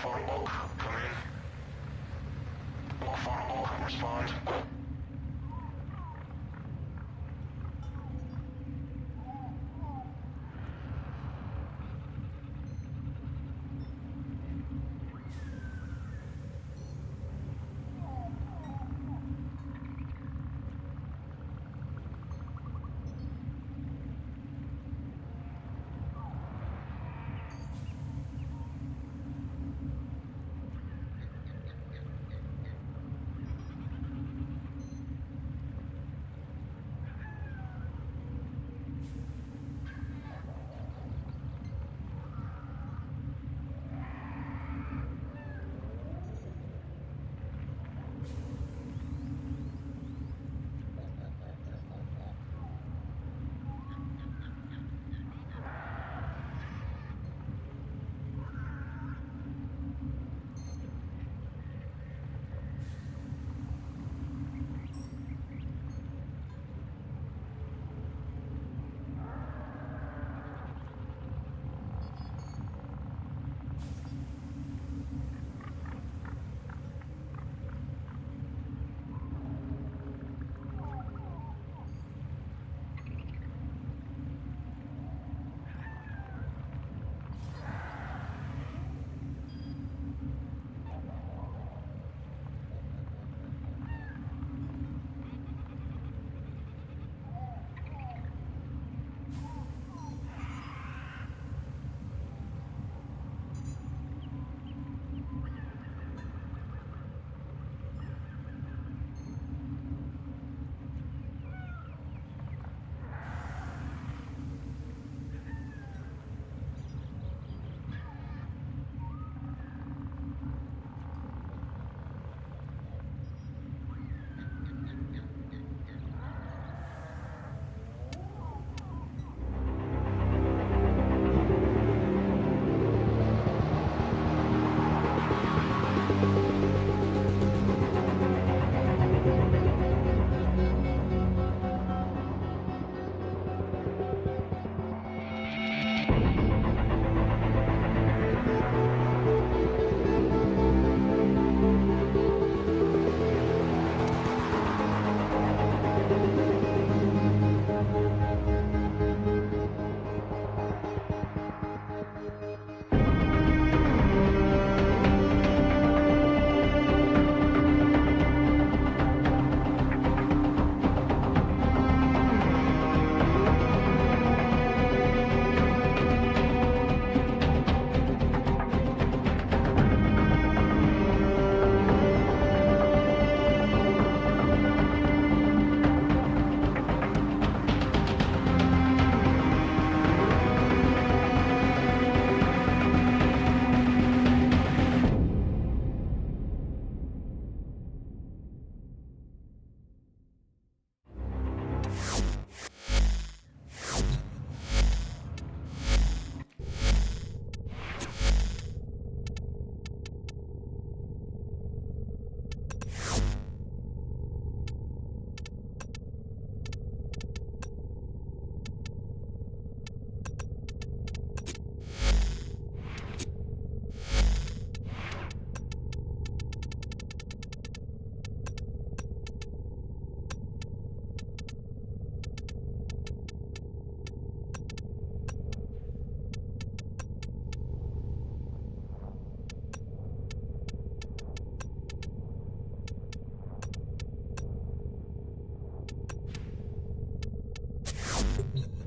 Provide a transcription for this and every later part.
phone book, come in. Book phone book, respond.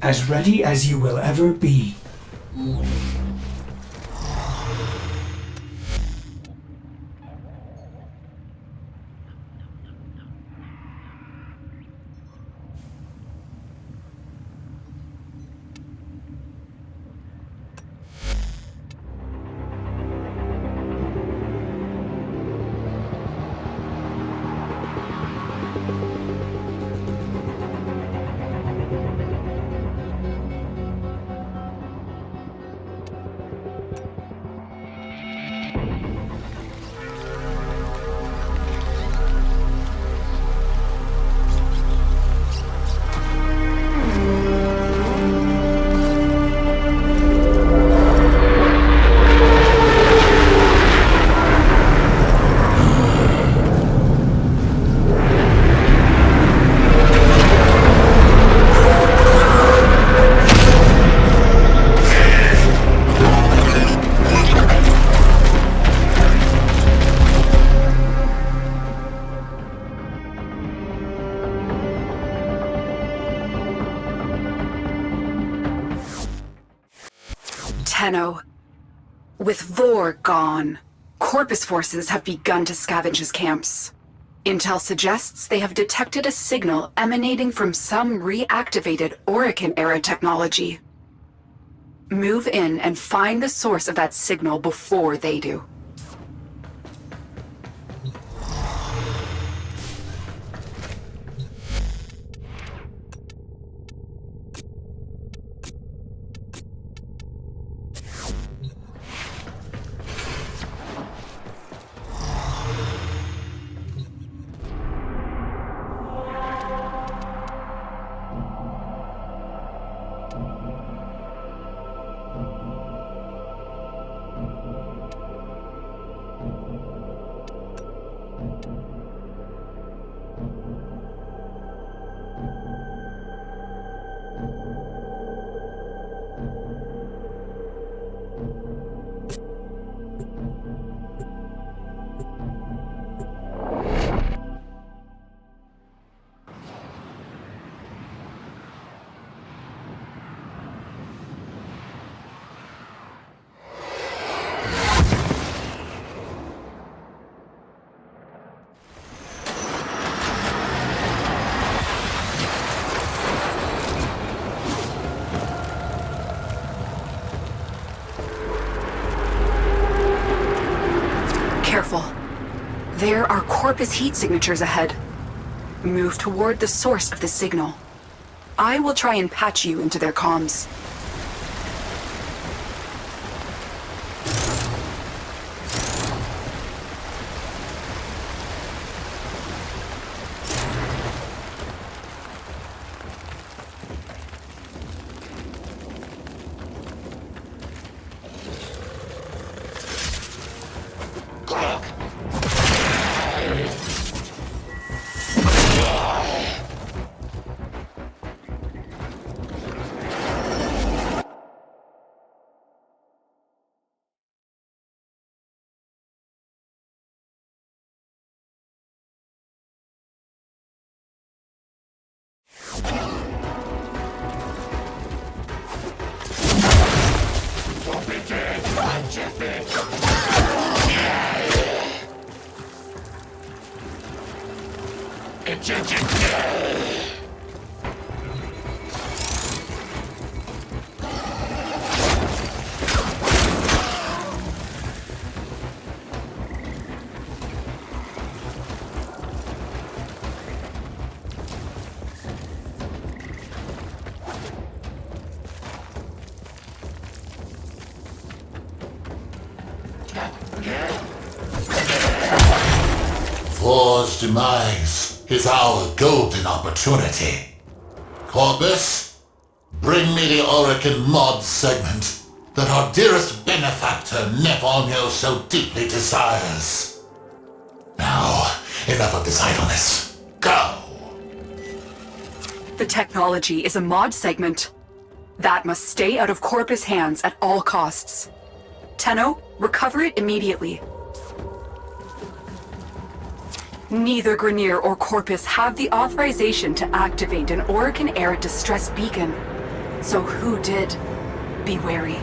As ready as you will ever be. Tenno, with Vor gone, Corpus forces have begun to scavenge his camps. Intel suggests they have detected a signal emanating from some reactivated Orokin-era technology. Move in and find the source of that signal before they do. Careful. There are Corpus heat signatures ahead. Move toward the source of the signal. I will try and patch you into their comms. Vor's demise is our golden opportunity. Corpus, bring me the Orokin mod segment that our dearest benefactor Nefonyo so deeply desires. Now, enough of this idleness. Go! The technology is a mod segment. That must stay out of Corpus hands at all costs. Tenno, recover it immediately. Neither Grineer or Corpus have the authorization to activate an Orokin-era distress beacon. So who did? Be wary.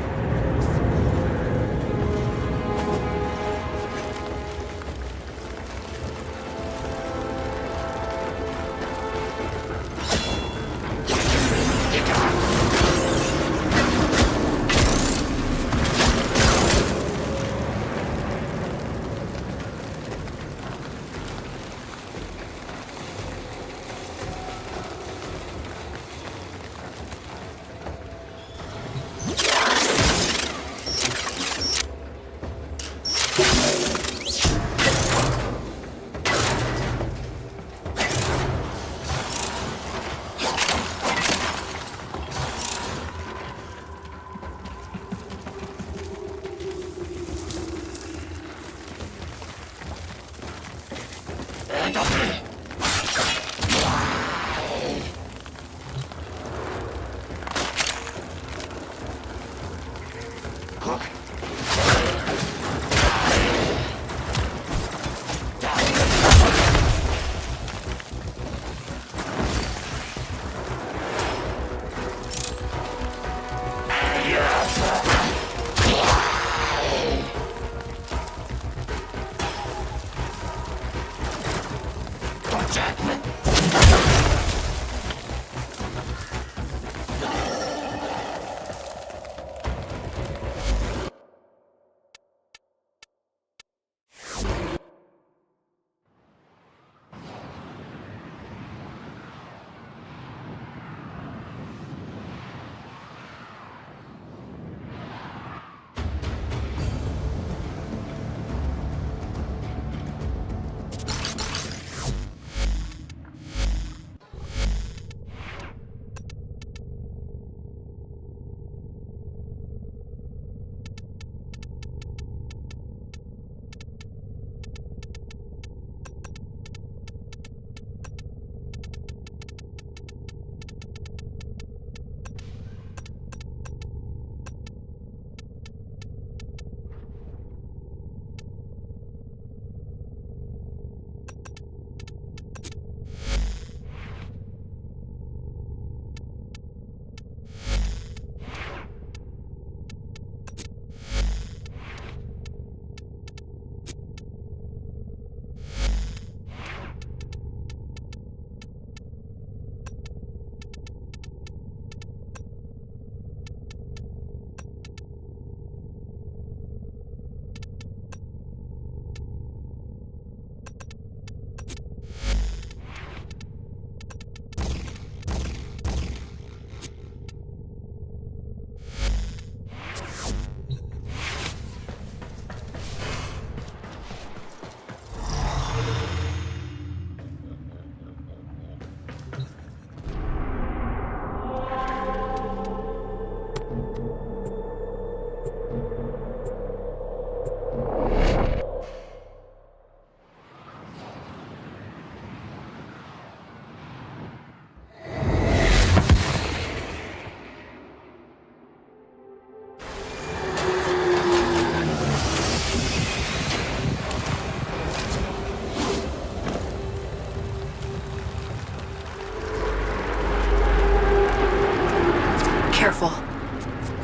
Careful.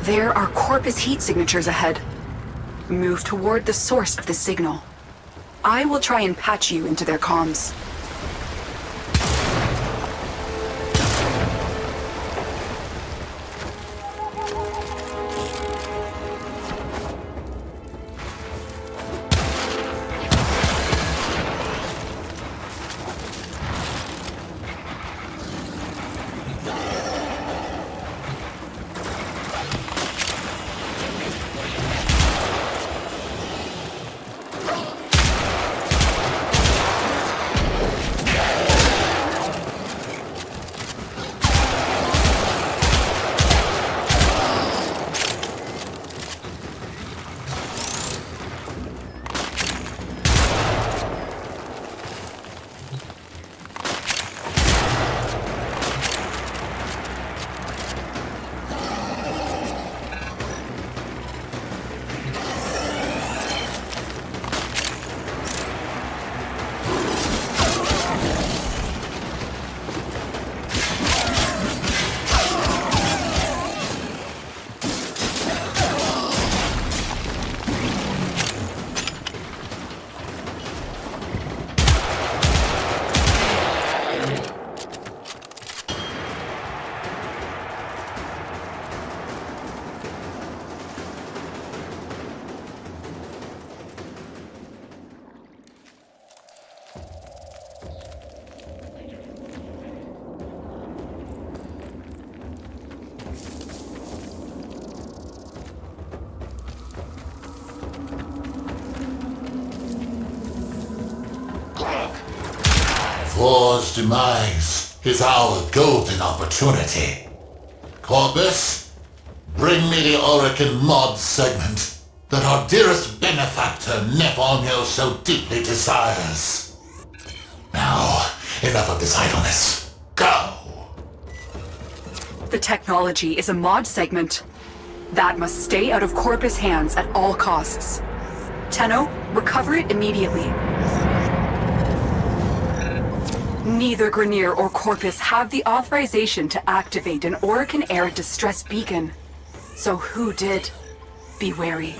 There are Corpus heat signatures ahead. Move toward the source of the signal. I will try and patch you into their comms. War's demise is our golden opportunity. Corpus, bring me the Orican mod segment that our dearest benefactor Nephonio so deeply desires. Now, enough of this idleness. Go! The technology is a mod segment. That must stay out of Corpus' hands at all costs. Tenno, recover it immediately. Neither Grineer or Corpus have the authorization to activate an Orican Air distress beacon. So who did? Be wary.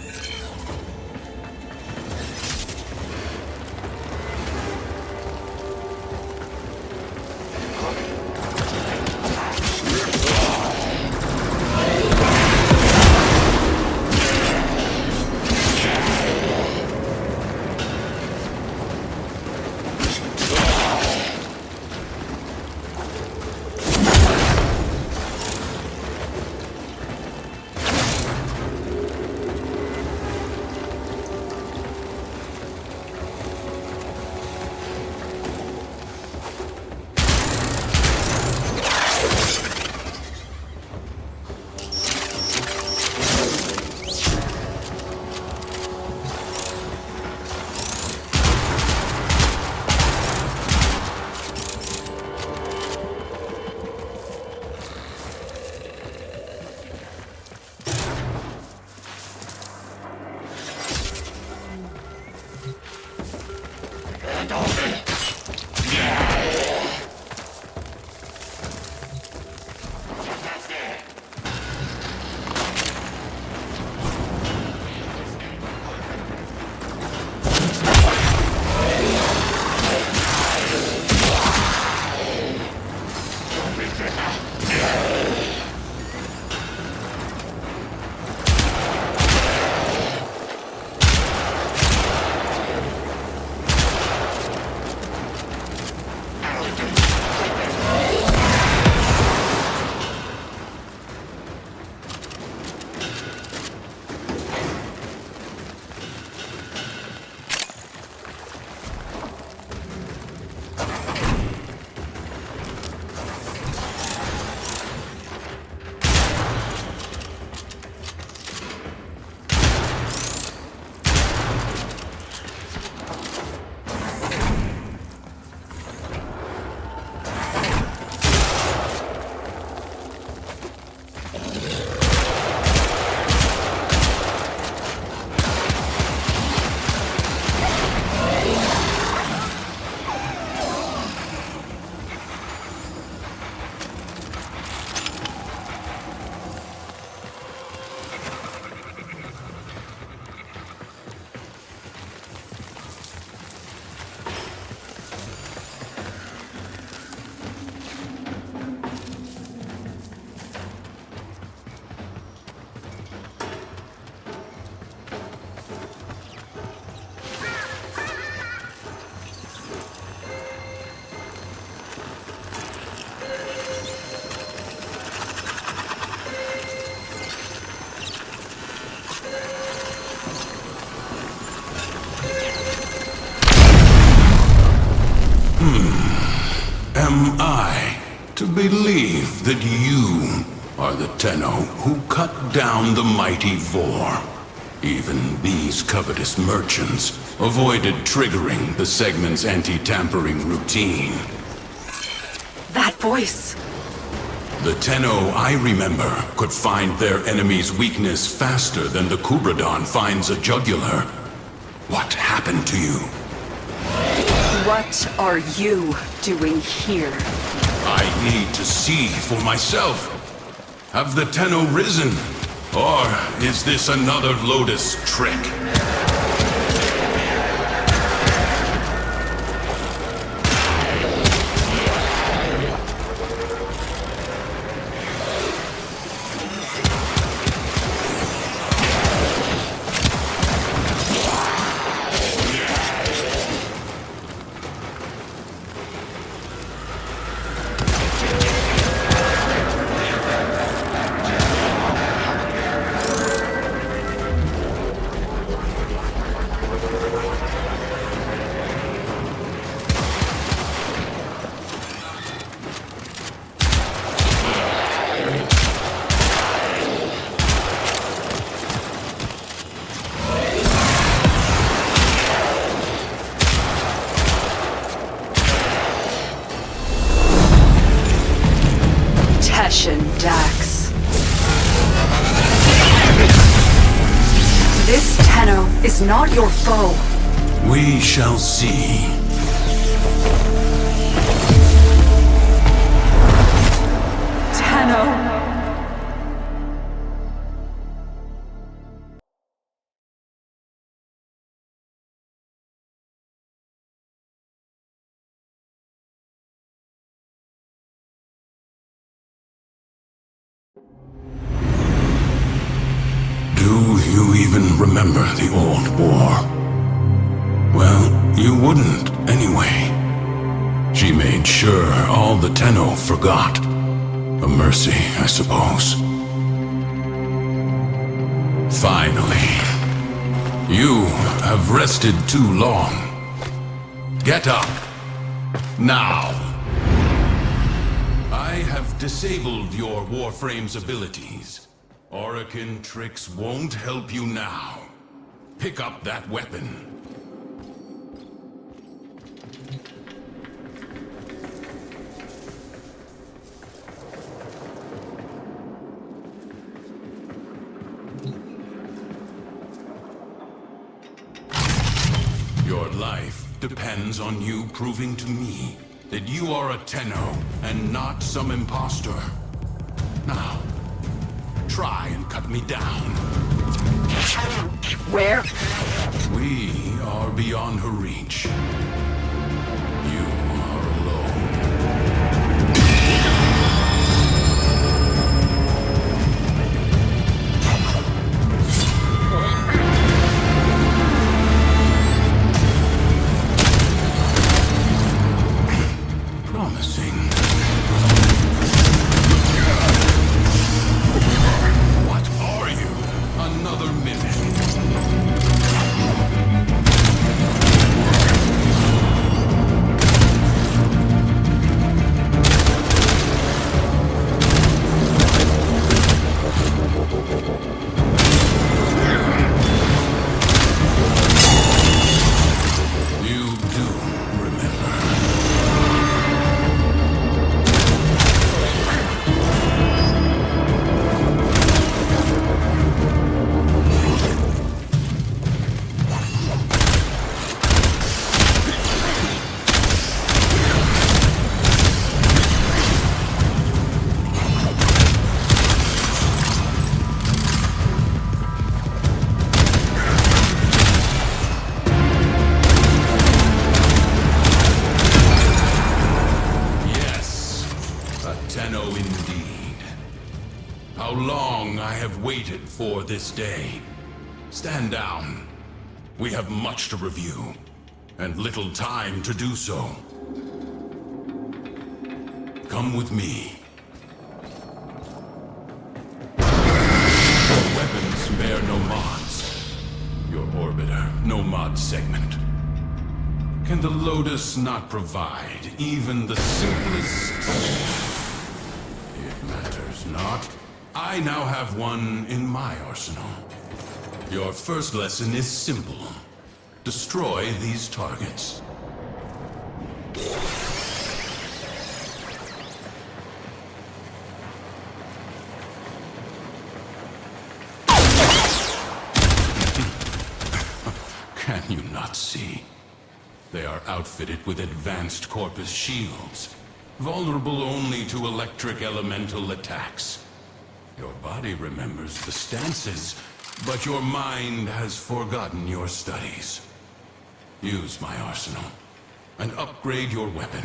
Am I to believe that you are the Tenno who cut down the mighty Vor? Even these covetous merchants avoided triggering the segment's anti-tampering routine. That voice. The Tenno I remember could find their enemy's weakness faster than the Kubradon finds a jugular. What happened to you? What are you doing here? I need to see for myself. Have the Tenno risen? Or is this another Lotus trick? Dax. This Tenno is not your foe. We shall see. Tenno. Do you even remember the old war? Well, you wouldn't anyway. She made sure all the Tenno forgot. A mercy, I suppose. Finally. You have rested too long. Get up. Now. I have disabled your Warframe's abilities. Orokin tricks won't help you now. Pick up that weapon. Your life depends on you proving to me that you are a Tenno and not some imposter. Now, try and cut me down. Where? We are beyond her reach. You are alone. Promising. What are you? Another minute. You do remember. Yes, a Tenno indeed. How long I have waited for this day. Stand down. We have much to review, and little time to do so. Come with me. Your weapons bear no mods. Your orbiter, no mod segment. Can the Lotus not provide even the simplest? It matters not. I now have one in my arsenal. Your first lesson is simple. Destroy these targets. Can you not see? They are outfitted with advanced Corpus shields, vulnerable only to electric elemental attacks. Your body remembers the stances, but your mind has forgotten your studies. Use my arsenal, and upgrade your weapon.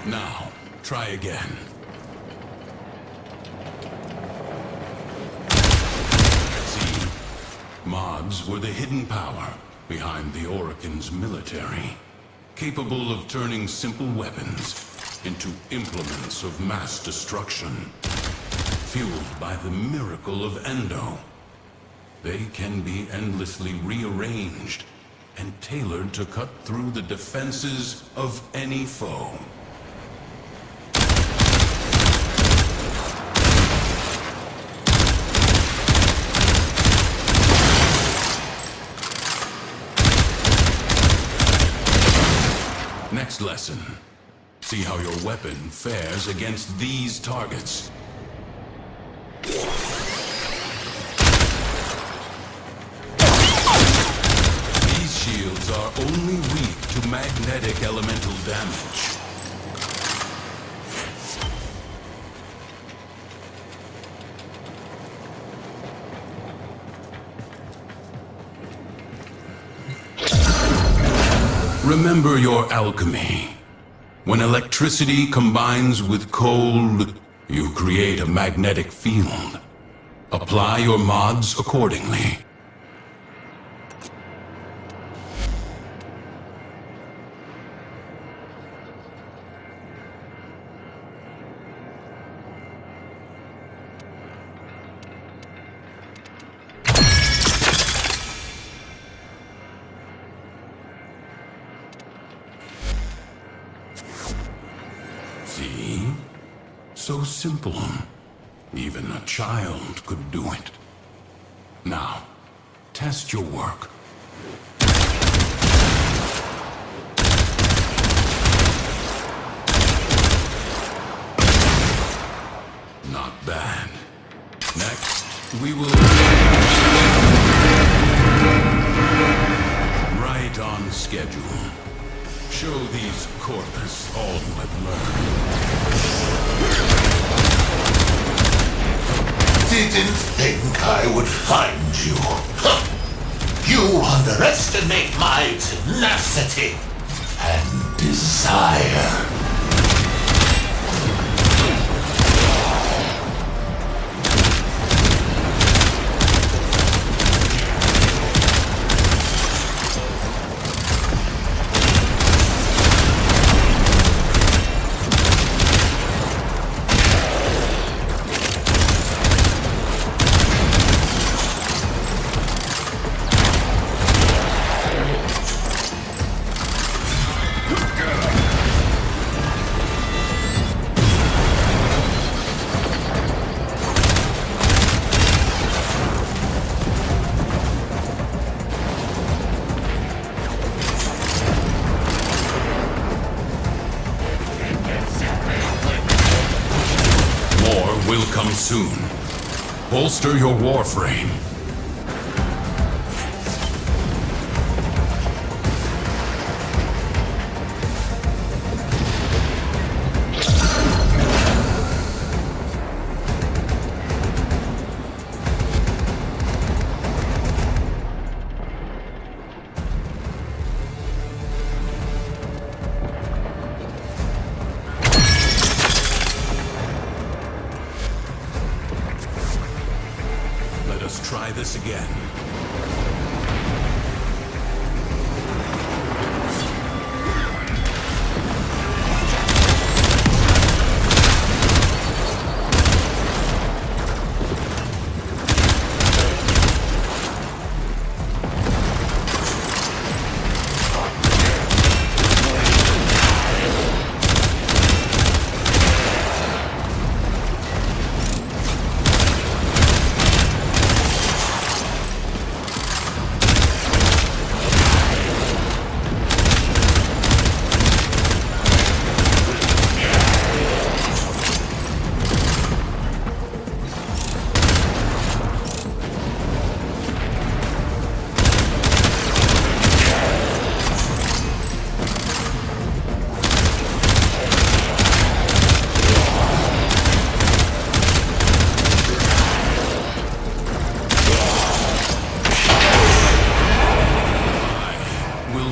Now, try again. See? Mods were the hidden power behind the Orokin's military, capable of turning simple weapons into implements of mass destruction, fueled by the miracle of Endo. They can be endlessly rearranged and tailored to cut through the defenses of any foe. Next lesson. See how your weapon fares against these targets. These shields are only weak to magnetic elemental damage. Remember your alchemy. When electricity combines with cold, you create a magnetic field. Apply your mods accordingly. See? So simple. Even a child could do it. Now, test your work. Not bad. Next, we will... Right on schedule. Show these corpus all you have learned. Didn't think I would find you. Huh. You underestimate my tenacity and desire. Will come soon. Bolster your Warframe. Let's try this again.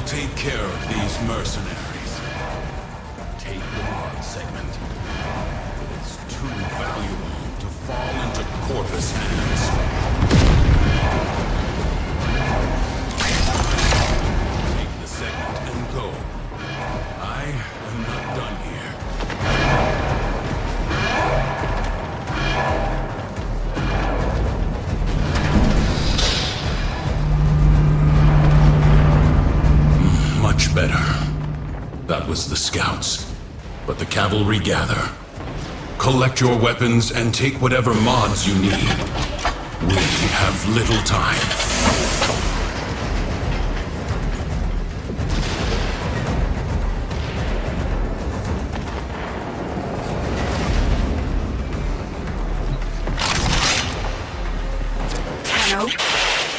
Take care of these mercenaries. Take the mod segment. It's too valuable to fall into Corpus hands. Take the segment and go. I am not done here. Much better. That was the scouts. But the cavalry gather. Collect your weapons and take whatever mods you need. We have little time.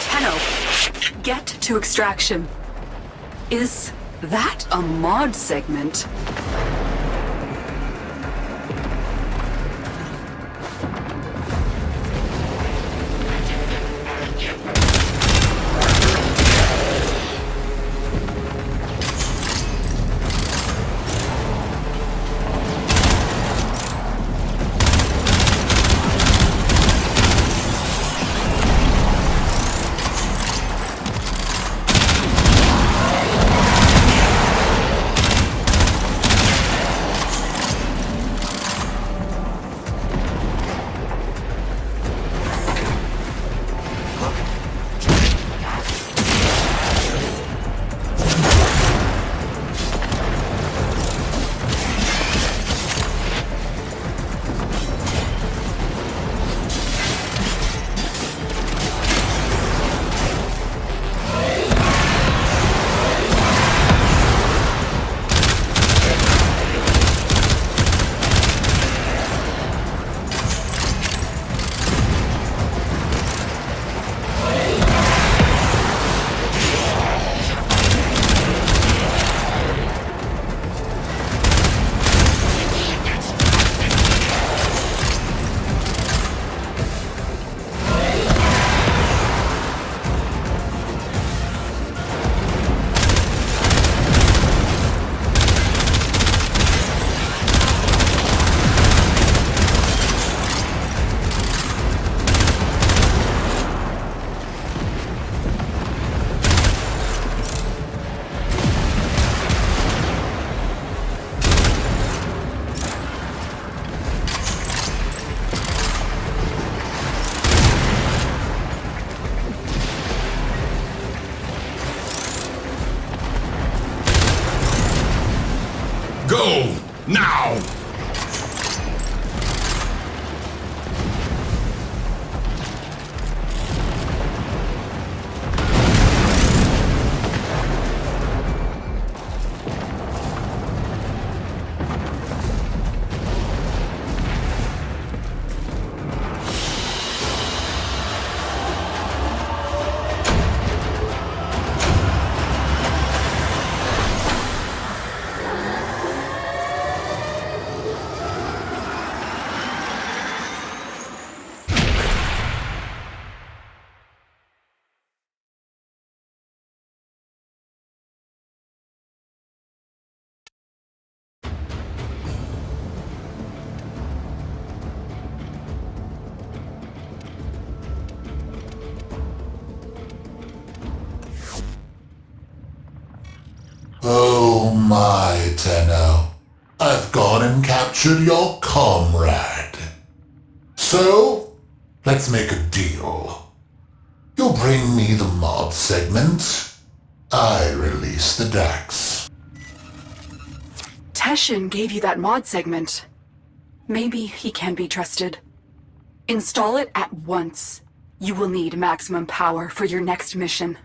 Tenno, get to extraction. Is that a mod segment? now! Oh my, Tenno. I've gone and captured your comrade. So, let's make a deal. You'll bring me the mod segment. I release the Dax. Teshin gave you that mod segment. Maybe he can be trusted. Install it at once. You will need maximum power for your next mission.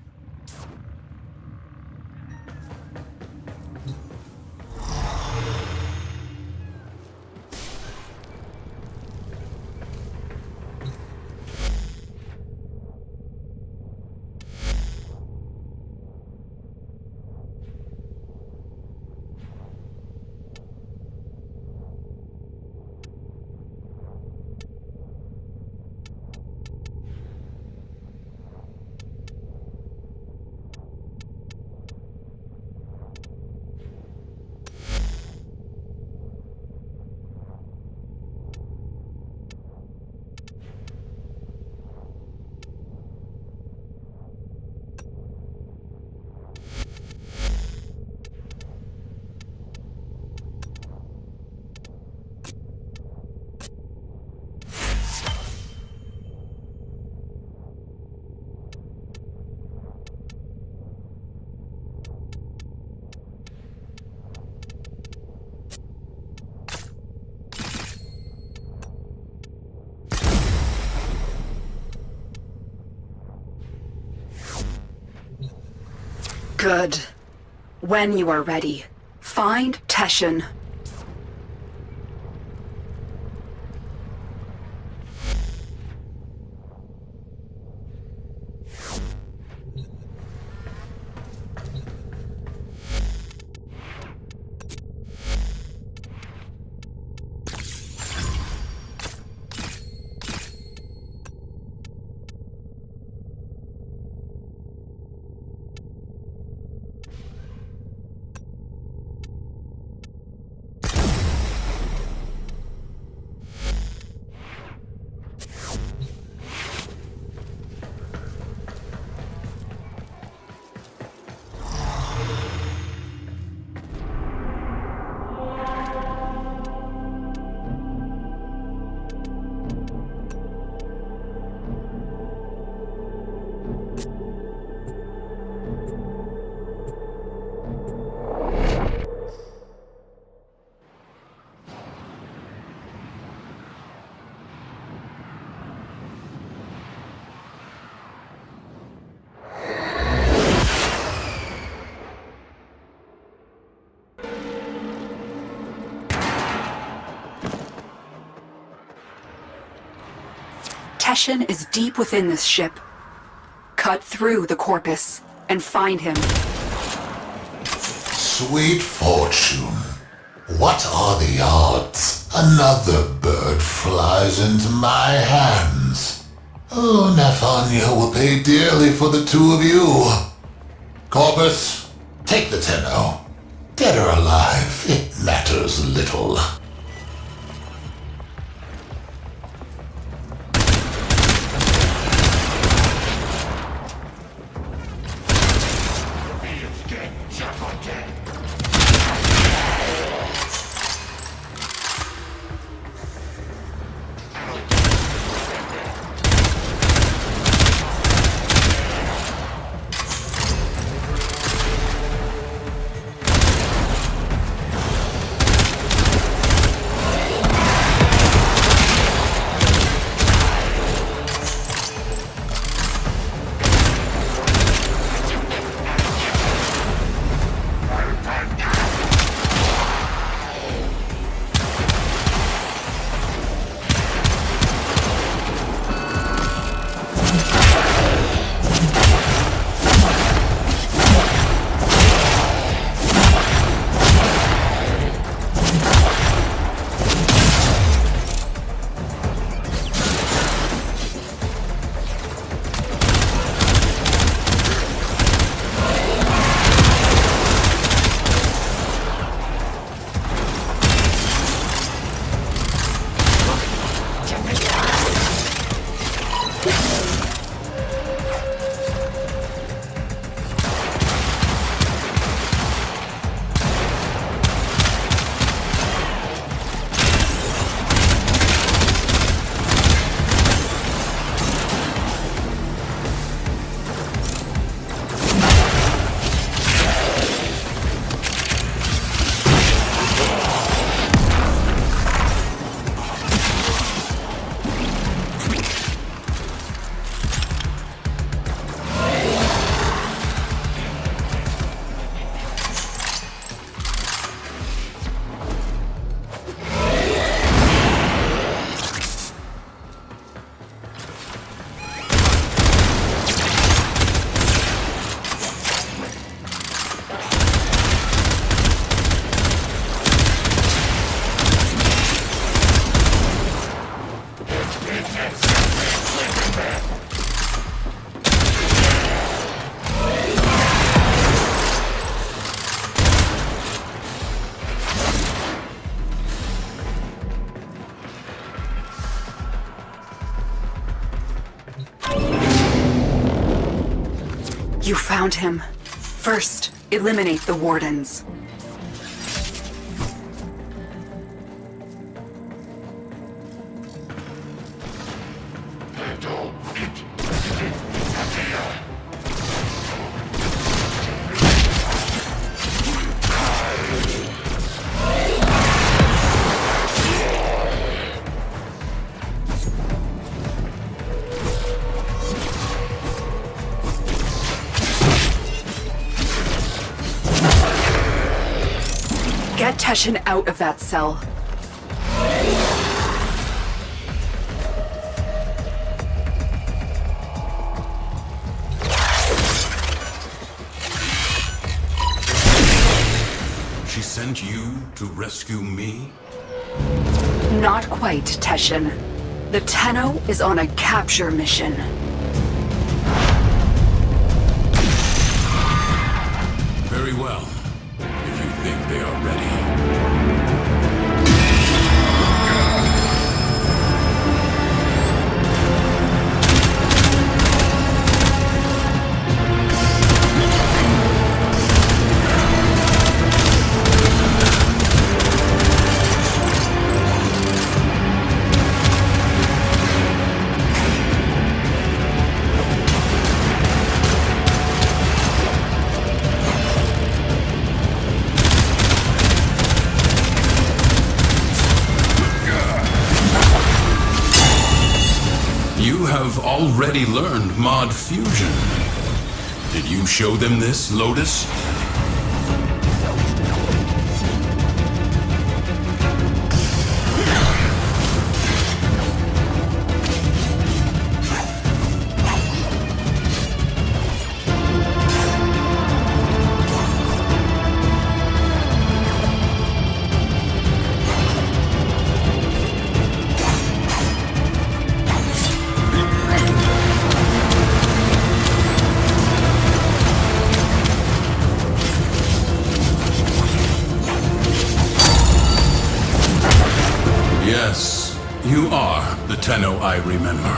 Good. When you are ready, find Teshin. Teshin is deep within this ship. Cut through the corpus and find him. Sweet fortune. What are the odds? Another bird flies into my hands. Oh, Nephonia will pay dearly for the two of you. Corpus, take the Tenno. Dead or alive, it matters little. You found him. First, eliminate the wardens. Get Teshin out of that cell. She sent you to rescue me? Not quite, Teshin. The Tenno is on a capture mission. Very well. If you think they are ready. You have already learned mod fusion. Did you show them this, Lotus? Yes, you are the Tenno I remember.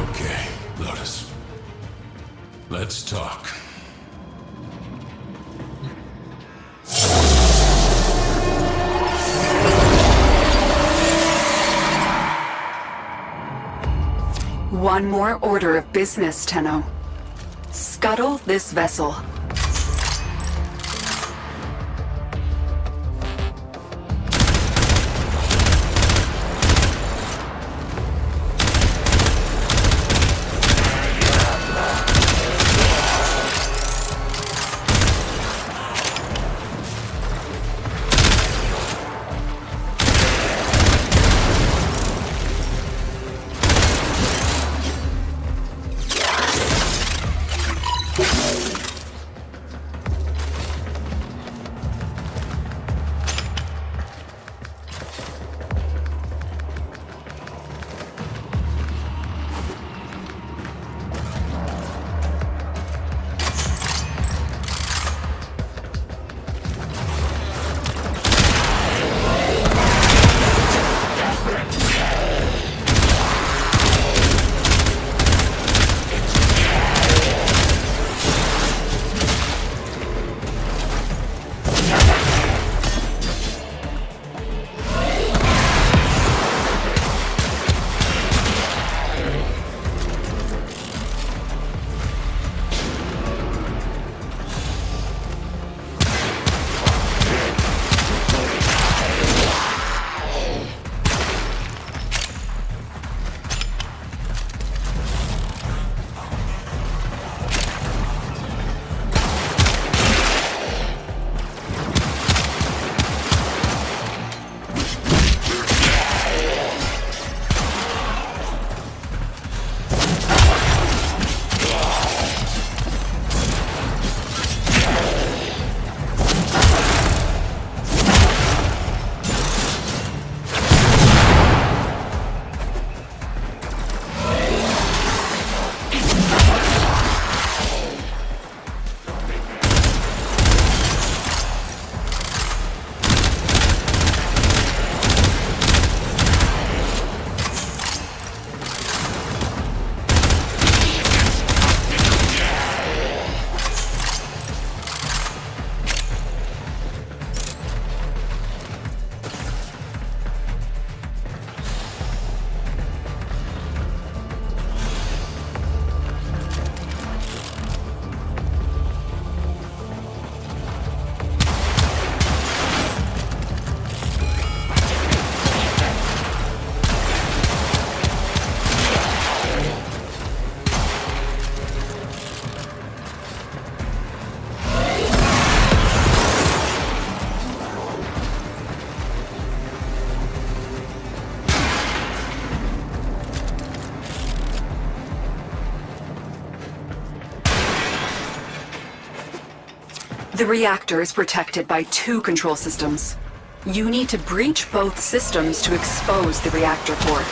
Okay, Lotus. Let's talk. One more order of business, Tenno. Scuttle this vessel. The reactor is protected by 2 control systems. You need to breach both systems to expose the reactor port.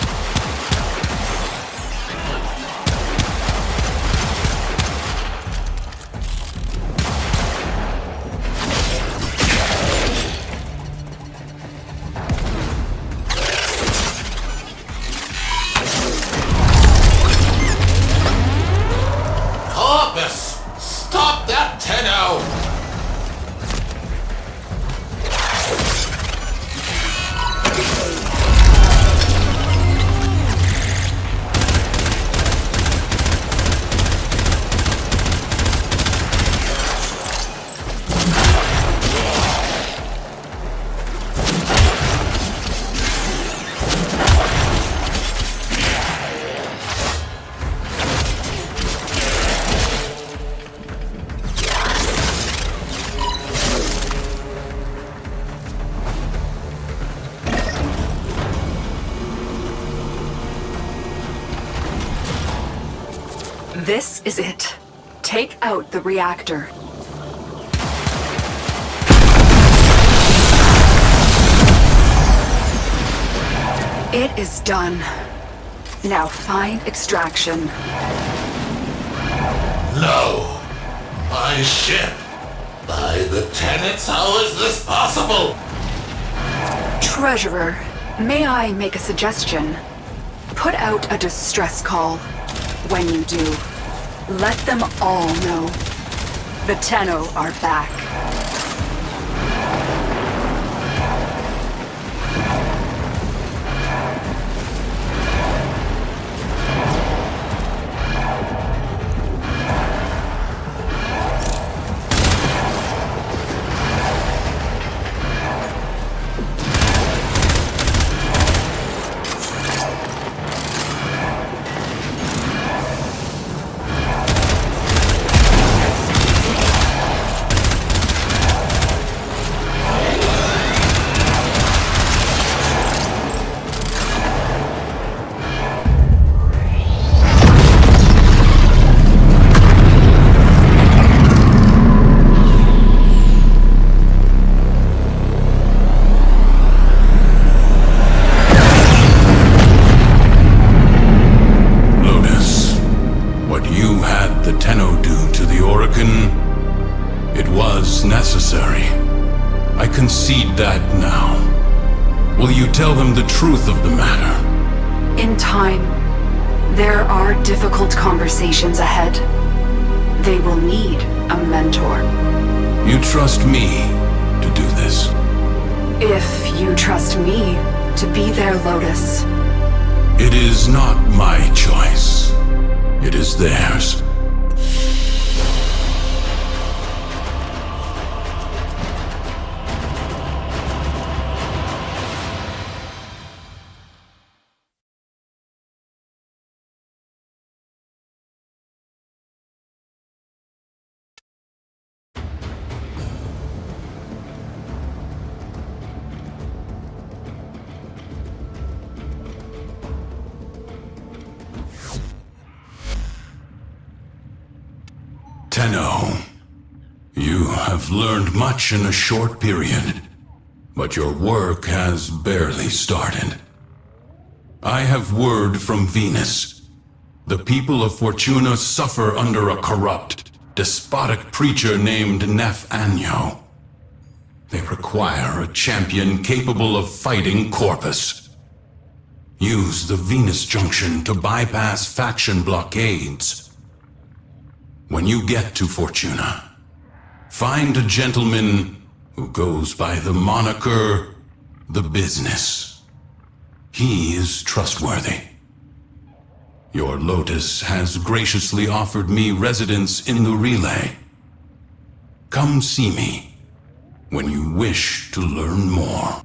Corpus! Stop that Tenno! This is it. Take out the reactor. It is done. Now find extraction. No! My ship! By the tenets, how is this possible? Treasurer, may I make a suggestion? Put out a distress call. When you do, let them all know. The Tenno are back. Necessary. I concede that now. Will you tell them the truth of the matter? In time, there are difficult conversations ahead. They will need a mentor. You trust me to do this? If you trust me to be their Lotus. It is not my choice. It is theirs. Tenno, you have learned much in a short period, but your work has barely started. I have word from Venus. The people of Fortuna suffer under a corrupt, despotic preacher named Nef Anyo. They require a champion capable of fighting Corpus. Use the Venus Junction to bypass faction blockades. When you get to Fortuna, find a gentleman who goes by the moniker The Business. He is trustworthy. Your Lotus has graciously offered me residence in the relay. Come see me when you wish to learn more.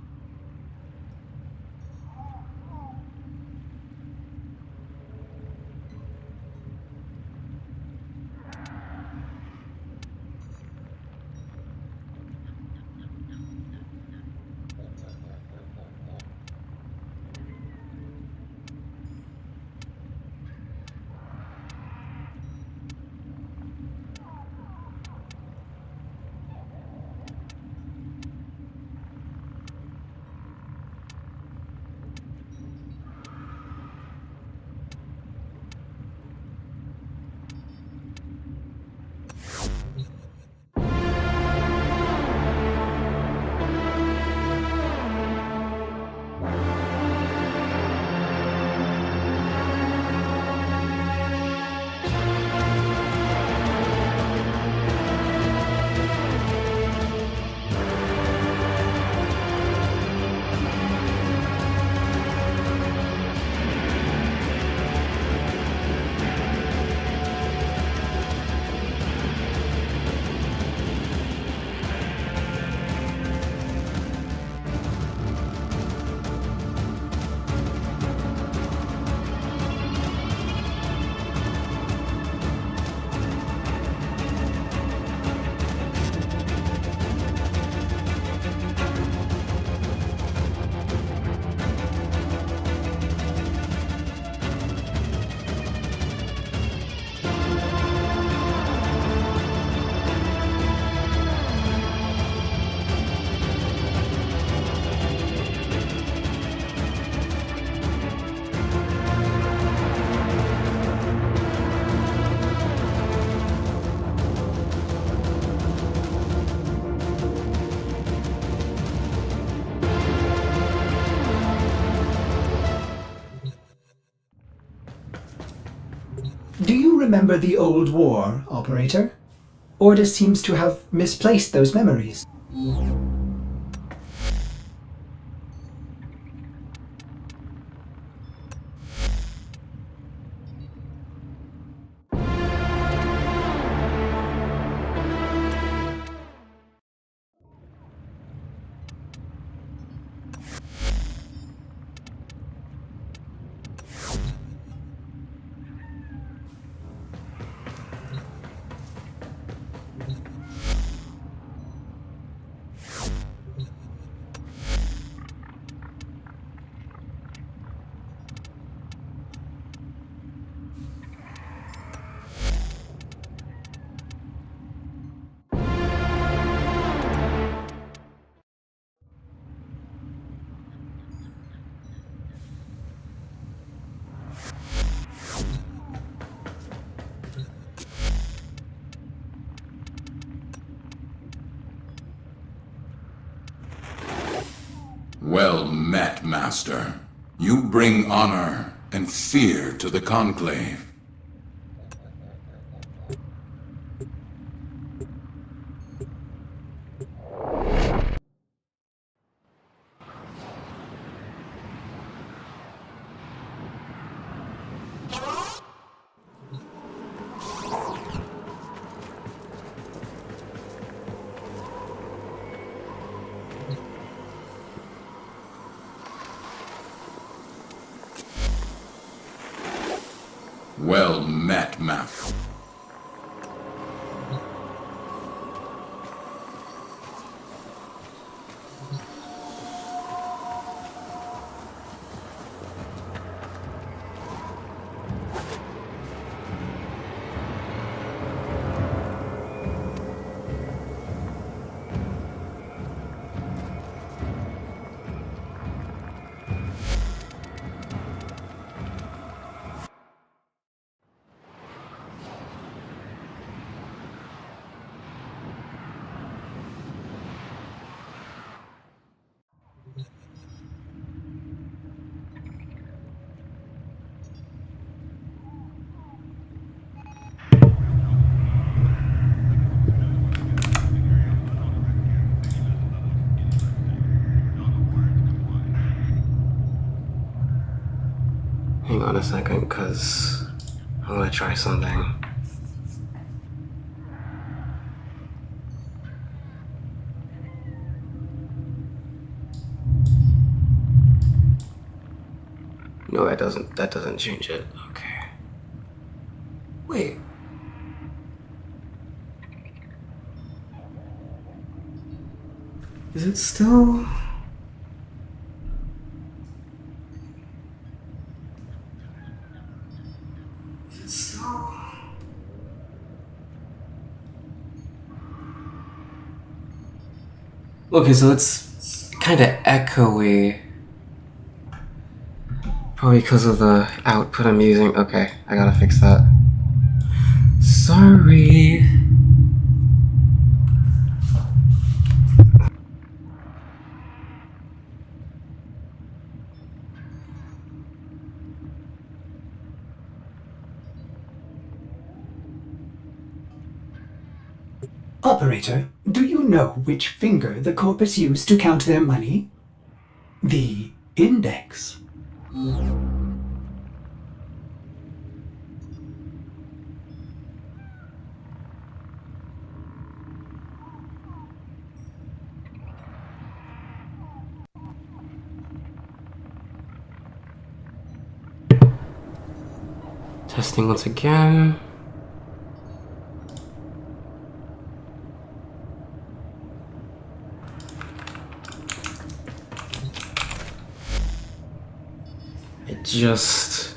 remember the old war, Operator? Ordis seems to have misplaced those memories. Well met, Master. You bring honor and fear to the Conclave. Well met, Master. Hang on a second, cause I wanna try something. No, that doesn't change it. Okay. Wait. Is it still... Okay, so it's kind of echoey. Probably because of the output I'm using. Okay, I gotta fix that. Sorry. Operator, do you know which finger the Corpus used to count their money? The index. Testing once again. Just...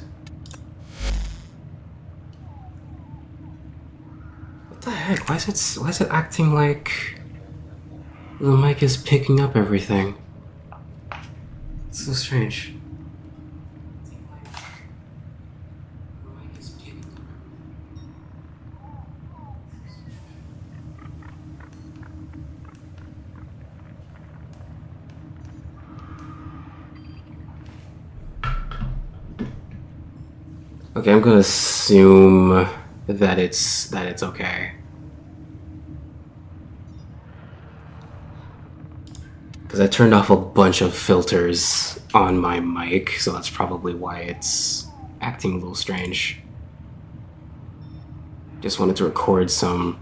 What the heck? Why is it acting like the mic is picking up everything? It's so strange. Okay, I'm gonna assume that it's okay. Because I turned off a bunch of filters on my mic, so that's probably why it's acting a little strange. Just wanted to record some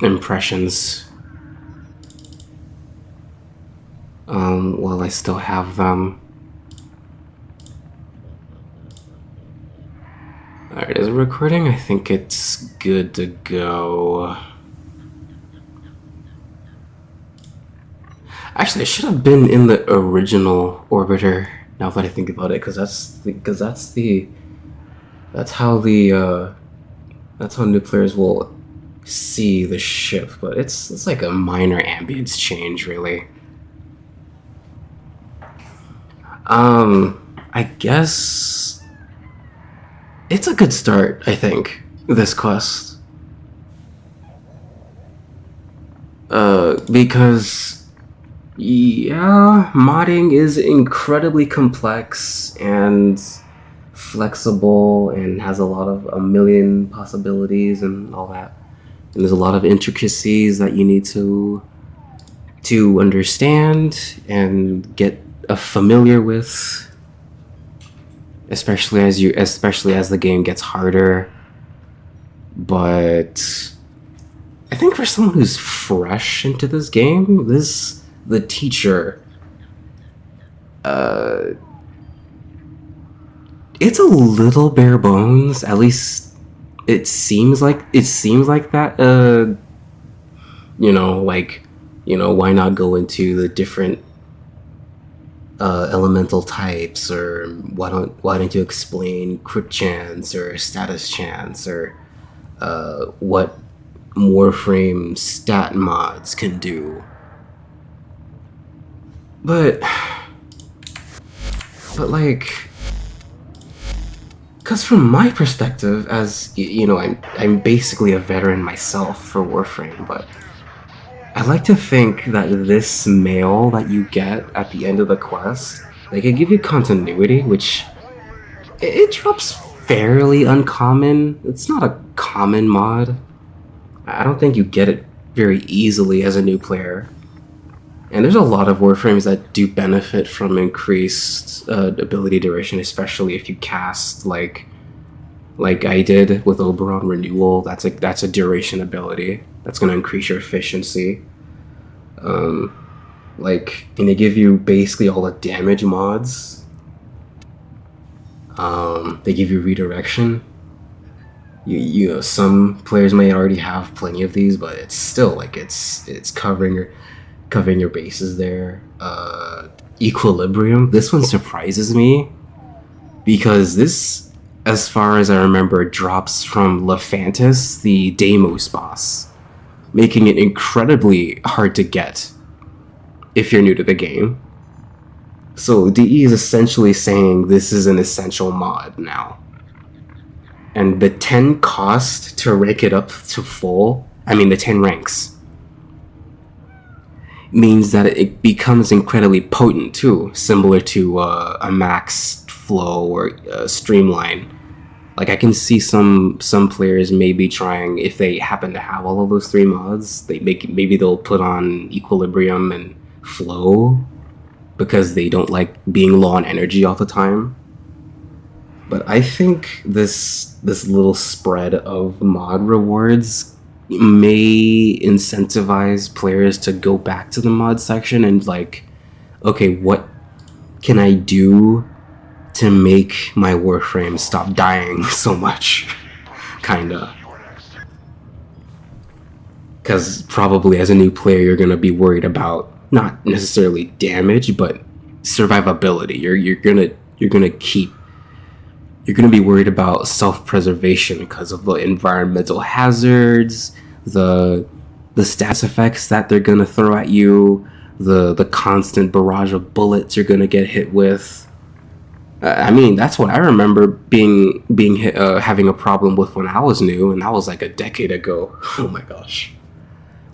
impressions while I still have them. Alright, is it recording? I think it's good to go. Actually, I should have been in the original orbiter, now that I think about it, because that's how new players will see the ship, but it's like a minor ambience change, really. I guess it's a good start, I think, this quest. Because, yeah, modding is incredibly complex and flexible and has a million possibilities and all that. And there's a lot of intricacies that you need to understand and get familiar with, especially as the game gets harder. But I think for someone who's fresh into this game, the teacher, it's a little bare bones. At least it seems like that. Why not go into the different elemental types, or why don't you explain crit chance or status chance, or what Warframe stat mods can do. But like, because from my perspective, as I'm basically a veteran myself for Warframe, but I like to think that this mail that you get at the end of the quest, they can give you continuity, which it drops fairly uncommon. It's not a common mod. I don't think you get it very easily as a new player. And there's a lot of Warframes that do benefit from increased ability duration, especially if you cast like I did with Oberon Renewal. That's a duration ability that's going to increase your efficiency. And they give you basically all the damage mods. They give you redirection. You know, some players may already have plenty of these, but it's still like it's covering your bases there. Equilibrium. This one surprises me because this, as far as I remember, drops from Lephantis, the Deimos boss, making it incredibly hard to get if you're new to the game. So DE is essentially saying this is an essential mod now. And the 10 cost to rank it up to full, the 10 ranks, means that it becomes incredibly potent too, similar to a max flow or streamline. Like, I can see some players maybe trying, if they happen to have all of those 3 mods, maybe they'll put on Equilibrium and Flow because they don't like being low on energy all the time. But I think this little spread of mod rewards may incentivize players to go back to the mod section and like, okay, what can I do to make my Warframe stop dying so much? Kinda. Because probably as a new player, you're gonna be worried about not necessarily damage, but survivability. You're gonna be worried about self-preservation because of the environmental hazards, the stats effects that they're gonna throw at you, the constant barrage of bullets you're gonna get hit with. That's what I remember being hit, having a problem with when I was new, and that was like a decade ago. Oh my gosh!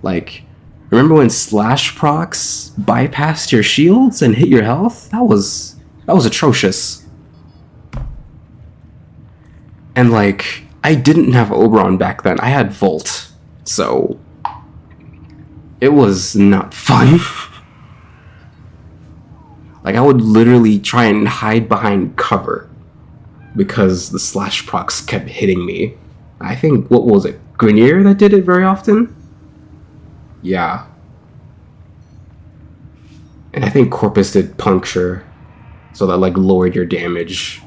Like, remember when slash procs bypassed your shields and hit your health? That was atrocious. And like, I didn't have Oberon back then. I had Volt. So it was not fun. Like, I would literally try and hide behind cover because the slash procs kept hitting me. I think, what was it, Grenier that did it very often? Yeah. And I think Corpus did Puncture, so that like lowered your damage.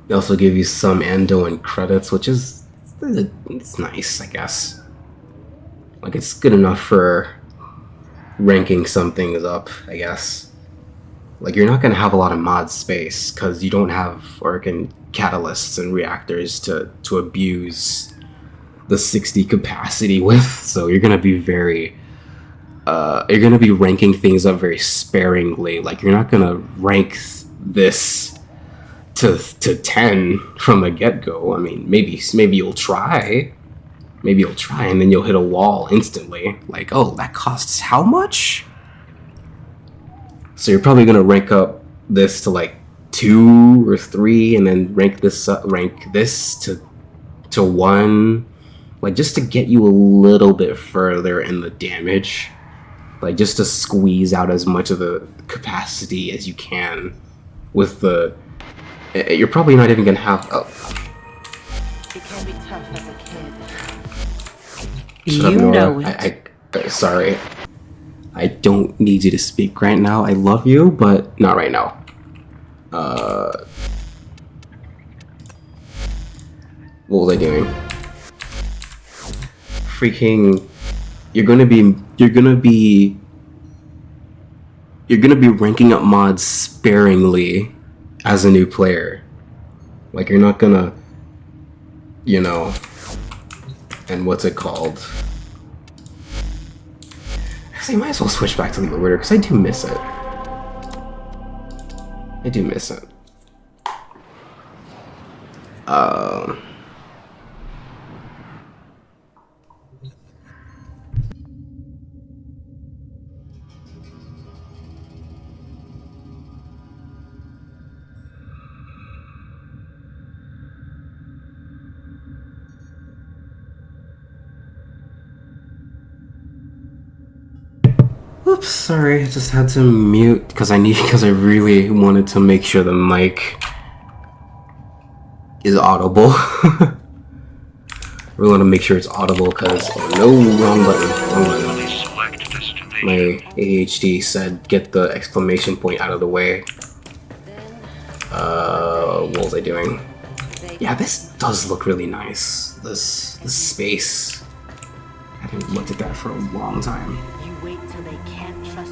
They also give you some endo and credits, which is, it's nice, I guess. Like, it's good enough for ranking some things up, I guess. Like, you're not gonna have a lot of mod space because you don't have freaking catalysts and reactors to abuse the 60 capacity with, so you're gonna be very you're gonna be ranking things up very sparingly. Like, you're not gonna rank this to 10 from the get-go. I mean, maybe you'll try. Maybe you'll try and then you'll hit a wall instantly. Like, oh, that costs how much? So you're probably gonna rank up this to like 2 or 3, and then rank this to 1, like just to get you a little bit further in the damage, like just to squeeze out as much of the capacity as you can. With the, you're probably not even gonna have. Oh. It can be tough as a kid. Shut up, Nora. Sorry. I don't need you to speak right now. I love you, but not right now. What was I doing? Freaking, you're gonna be ranking up mods sparingly as a new player. Like, you're not gonna, you know, and what's it called? Actually, I might as well switch back to the order because I do miss it. I do miss it. Oops, sorry, I just had to mute because I really wanted to make sure the mic is audible. I really want to make sure it's audible because, oh no, wrong button. My ADHD said get the exclamation point out of the way. What was I doing? Yeah, this does look really nice. This space. I haven't looked at that for a long time.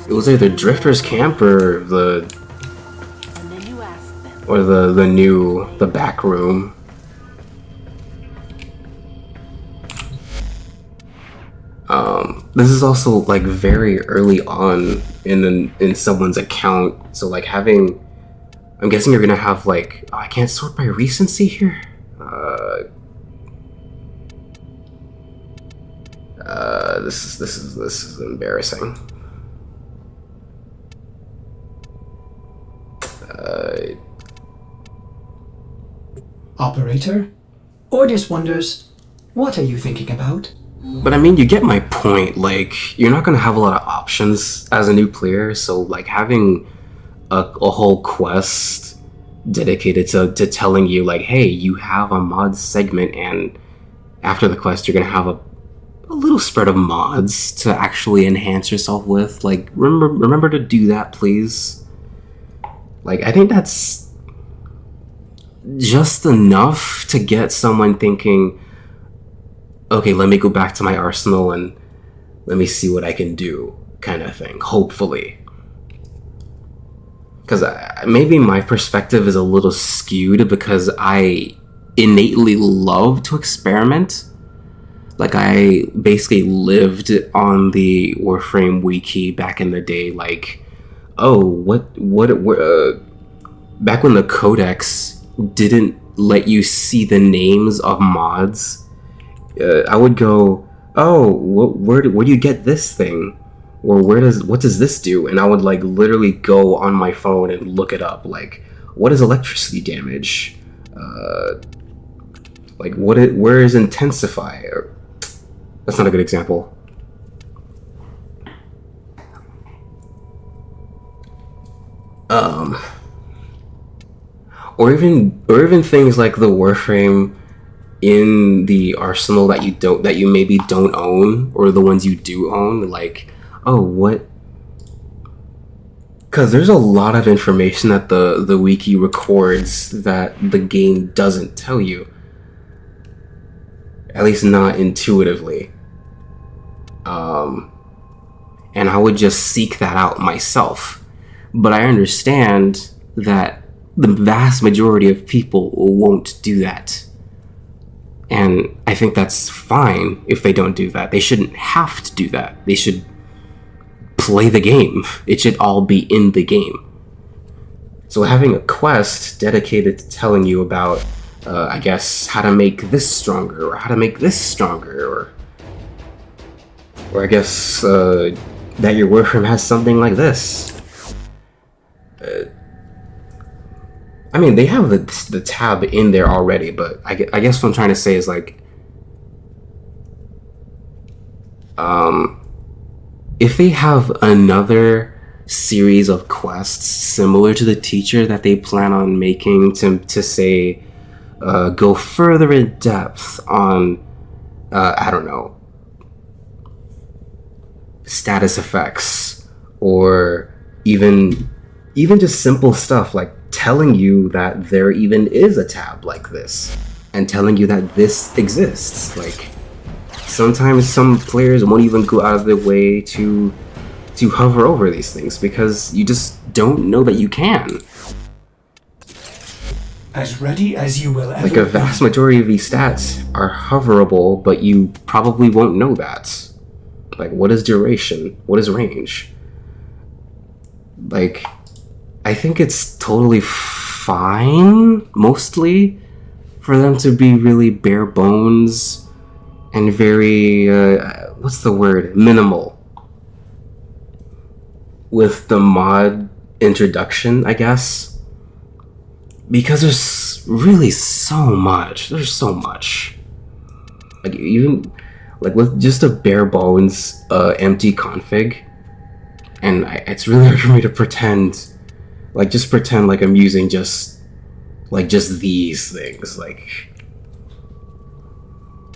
It was either Drifter's Camp or the back room. This is also like very early on in someone's account, so like having, I'm guessing you're gonna have like, oh, I can't sort by recency here. This is embarrassing. Operator? Ordis wonders, what are you thinking about? But I mean, you get my point. Like, you're not gonna have a lot of options as a new player, so like having a whole quest dedicated to telling you like, hey, you have a mod segment, and after the quest you're gonna have a little spread of mods to actually enhance yourself with. Like, remember to do that, please. Like, I think that's just enough to get someone thinking, okay, let me go back to my arsenal and let me see what I can do, kind of thing, hopefully. Because maybe my perspective is a little skewed because I innately love to experiment. Like, I basically lived on the Warframe wiki back in the day, like, oh, back when the codex didn't let you see the names of mods, I would go, oh, where do you get this thing? Or what does this do? And I would like literally go on my phone and look it up, like, what is electricity damage? Like where is intensify? That's not a good example. Or even things like the Warframe in the arsenal that you maybe don't own, or the ones you do own, like, oh, what? Because there's a lot of information that the wiki records that the game doesn't tell you. At least not intuitively. And I would just seek that out myself. But I understand that the vast majority of people won't do that. And I think that's fine if they don't do that. They shouldn't have to do that. They should play the game. It should all be in the game. So having a quest dedicated to telling you about, I guess, how to make this stronger, or how to make this stronger, or I guess that your Warframe has something like this. I mean, they have the tab in there already, but I guess what I'm trying to say is, like, if they have another series of quests similar to the teacher that they plan on making to say, go further in depth on, I don't know, status effects, or even just simple stuff like telling you that there even is a tab like this, and telling you that this exists. Like, sometimes some players won't even go out of their way to hover over these things because you just don't know that you can. As ready as you will ever Like, a vast majority of these stats are hoverable, but you probably won't know that. Like, what is duration? What is range? Like, I think it's totally fine, mostly, for them to be really bare bones and very, what's the word? Minimal. With the mod introduction, I guess. Because there's really so much. There's so much. Like, even, like, with just a bare bones, empty config, and it's really hard for me to pretend, like, just pretend like I'm using just these things, like,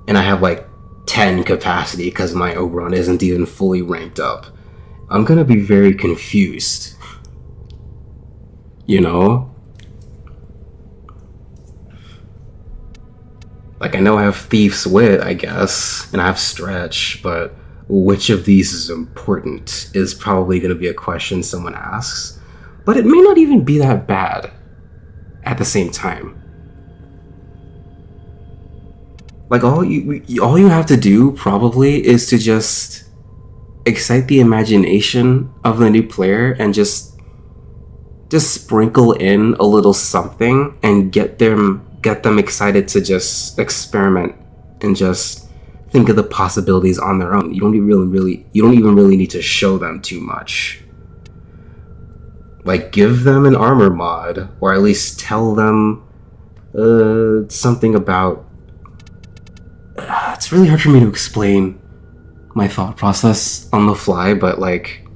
and I have, like, 10 capacity because my Oberon isn't even fully ranked up. I'm gonna be very confused. You know? Like, I know I have Thief's Wit, I guess, and I have Stretch, but which of these is important is probably gonna be a question someone asks. But it may not even be that bad at the same time. Like, all you have to do probably is to just excite the imagination of the new player and just sprinkle in a little something and get them excited to just experiment and just think of the possibilities on their own. You don't even really need to show them too much. Like, give them an armor mod, or at least tell them something about... it's really hard for me to explain my thought process on the fly, but, like,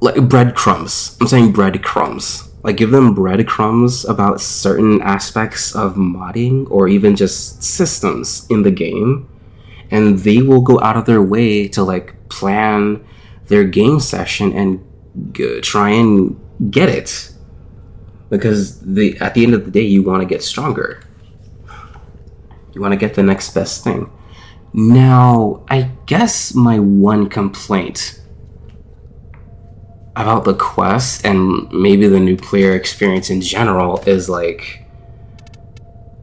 like breadcrumbs. I'm saying breadcrumbs. Like, give them breadcrumbs about certain aspects of modding, or even just systems in the game, and they will go out of their way to, like, plan their game session and try and get it. Because at the end of the day, you want to get stronger. You want to get the next best thing. Now, I guess my one complaint about the quest, and maybe the new player experience in general, is, like,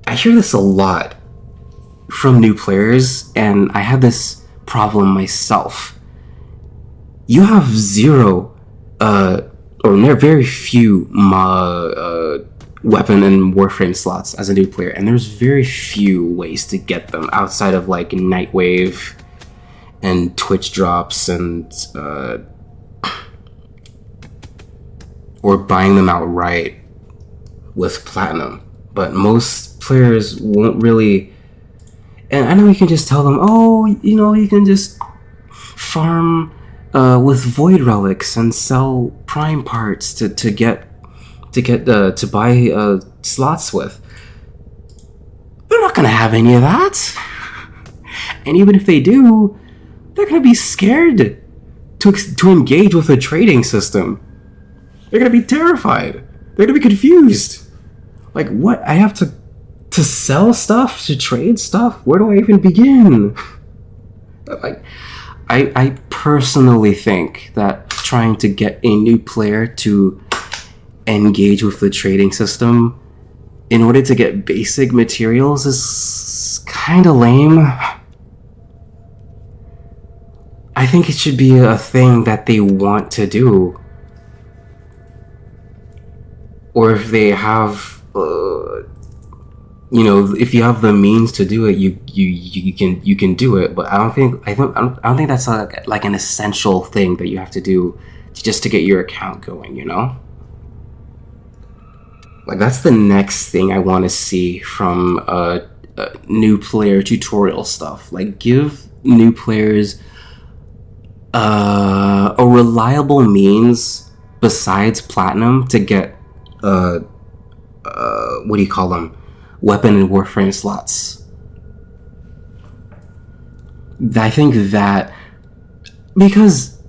I hear this a lot from new players, and I had this problem myself. You have zero, or very few weapon and Warframe slots as a new player, and there's very few ways to get them outside of, like, Nightwave and Twitch drops and or buying them outright with platinum. But most players won't really, and I know you can just tell them, oh, you know, you can just farm with void relics and sell prime parts to buy slots with. They're not gonna have any of that, and even if they do, they're gonna be scared to engage with a trading system. They're gonna be terrified. They're gonna be confused. Like, what? I have to sell stuff, to trade stuff? Where do I even begin? Like, I personally think that trying to get a new player to engage with the trading system in order to get basic materials is kind of lame. I think it should be a thing that they want to do. Or if they have, you know, if you have the means to do it, you can do it. But I don't think that's like an essential thing that you have to do just to get your account going. You know, like that's the next thing I want to see from new player tutorial stuff. Like, give new players a reliable means besides platinum to get what do you call them? Weapon and Warframe slots. I think that, because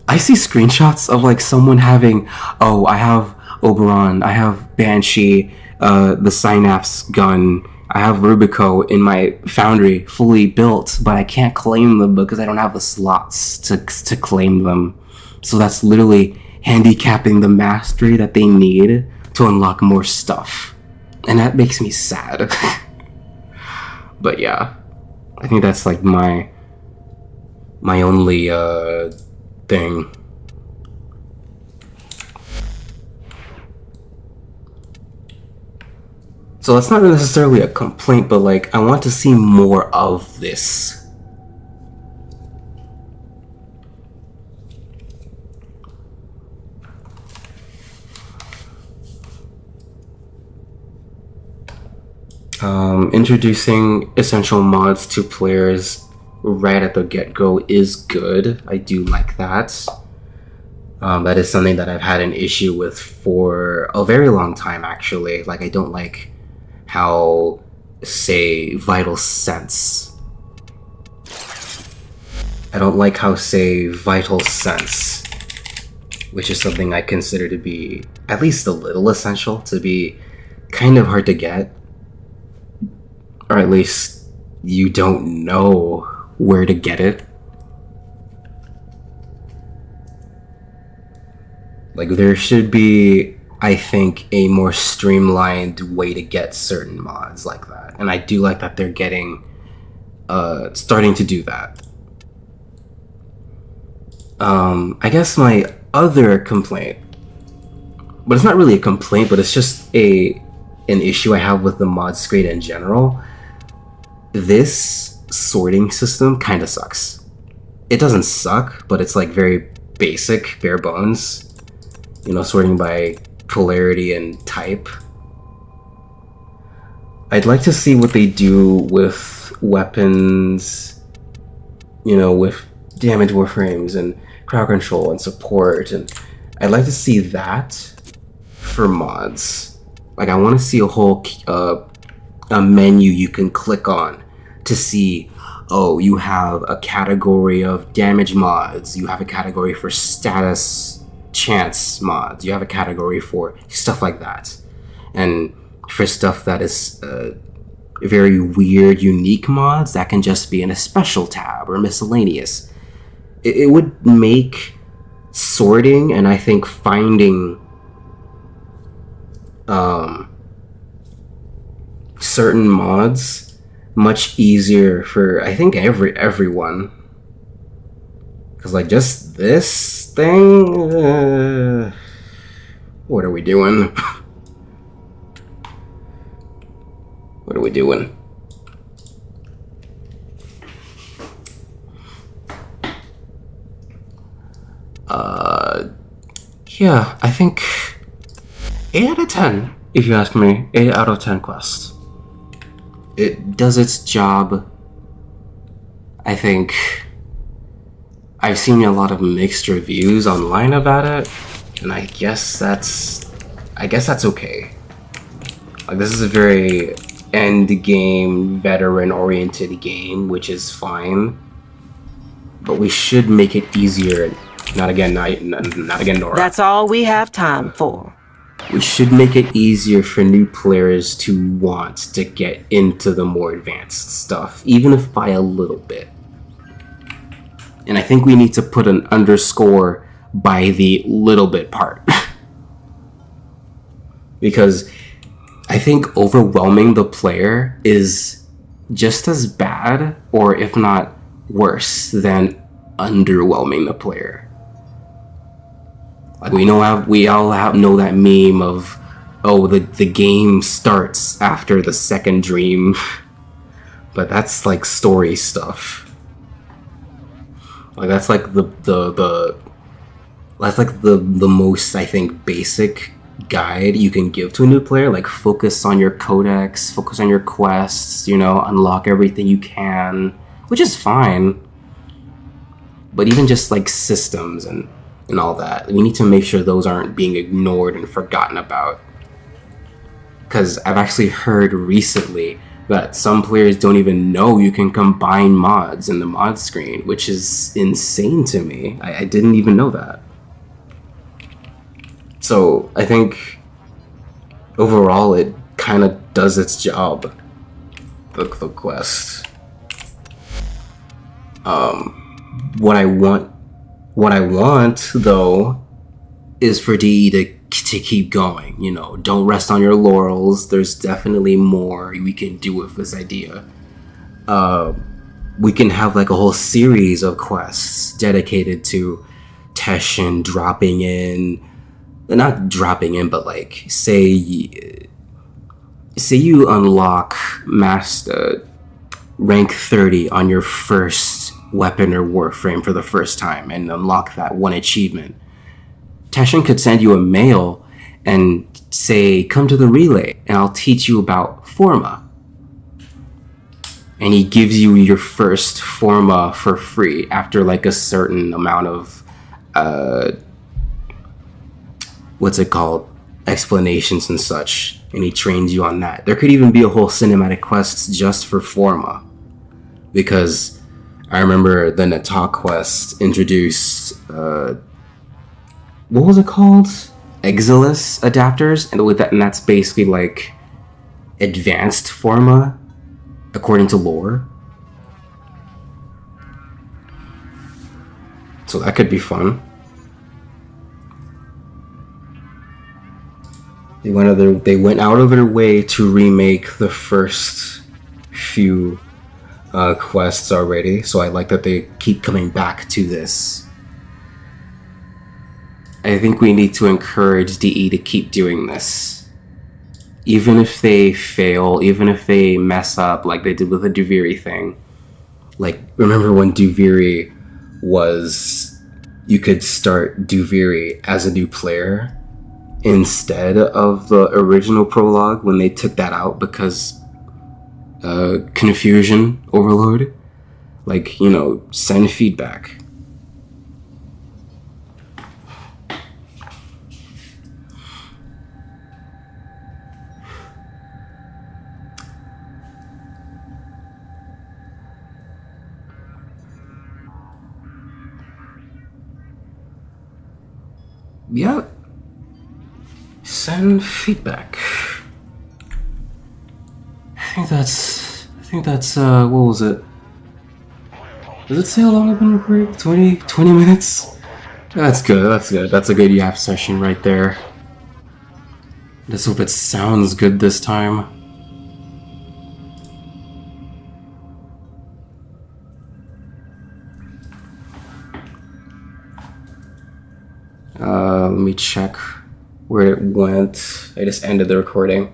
I see screenshots of like someone having, oh, I have Oberon, I have Banshee, the Synapse gun, I have Rubico in my foundry fully built, but I can't claim them because I don't have the slots to claim them. So that's literally handicapping the mastery that they need to unlock more stuff. And that makes me sad. But yeah, I think that's like my only thing. So that's not necessarily a complaint, but like I want to see more of this. Introducing essential mods to players right at the get-go is good. I do like that. That is something that I've had an issue with for a very long time, actually. Like, I don't like how, say, Vital Sense. I don't like how, say, Vital Sense, which is something I consider to be at least a little essential, to be kind of hard to get. Or at least you don't know where to get it. Like, there should be, I think, a more streamlined way to get certain mods like that. And I do like that they're getting, starting to do that. I guess my other complaint, but it's not really a complaint, but it's just an issue I have with the mod screen in general. This sorting system kind of sucks. It doesn't suck, but it's like very basic, bare bones. You know, sorting by polarity and type. I'd like to see what they do with weapons, you know, with damage warframes and crowd control and support, and I'd like to see that for mods. Like, I want to see a whole a menu you can click on to see, oh, you have a category of damage mods, you have a category for status chance mods, you have a category for stuff like that. And for stuff that is very weird, unique mods, that can just be in a special tab or miscellaneous. It would make sorting and I think finding certain mods much easier for, I think, everyone. Because, like, just this thing, what are we doing? What are we doing? yeah, I think 8 out of 10, if you ask me. 8 out of 10 quest. It does its job. I think I've seen a lot of mixed reviews online about it, and I guess that's okay. Like, this is a very end game, veteran oriented game, which is fine. But we should make it easier. Not again, Nora. That's all we have time for. We should make it easier for new players to want to get into the more advanced stuff, even if by a little bit. And I think we need to put an underscore by the little bit part. Because I think overwhelming the player is just as bad, or if not worse, than underwhelming the player. Like, we all know that meme of, oh, the game starts after the second dream. But that's like story stuff. Like, that's like the most, I think, basic guide you can give to a new player. Like, focus on your codex, focus on your quests, you know, unlock everything you can, which is fine. But even just like systems and all that, we need to make sure those aren't being ignored and forgotten about. Because I've actually heard recently that some players don't even know you can combine mods in the mod screen, which is insane to me. I didn't even know that. So I think overall it kind of does its job, the quest. What I want though is for DE to keep going. You know, don't rest on your laurels. There's definitely more we can do with this idea. We can have like a whole series of quests dedicated to Teshin dropping in. Not dropping in, but like, say you unlock master rank 30 on your first weapon or warframe for the first time and unlock that one achievement. Teshin could send you a mail and say, come to the relay and I'll teach you about Forma. And he gives you your first Forma for free after like a certain amount of explanations and such, and he trains you on that. There could even be a whole cinematic quest just for Forma, because I remember the Nata quest introduced what was it called? Exilus adapters, and that's basically like advanced Forma according to lore. So that could be fun. They went out of their way to remake the first few quests already, so I like that they keep coming back to this. I think we need to encourage DE to keep doing this. Even if they fail, even if they mess up like they did with the Duviri thing. Like, remember when Duviri was... You could start Duviri as a new player instead of the original prologue when they took that out because confusion overload. Like, you know, send feedback. Yeah. Send feedback. I think that's what was it? Does it say how long I've been recording? 20 minutes? That's good. That's a good YAP session right there. Let's hope it sounds good this time. Let me check where it went. I just ended the recording.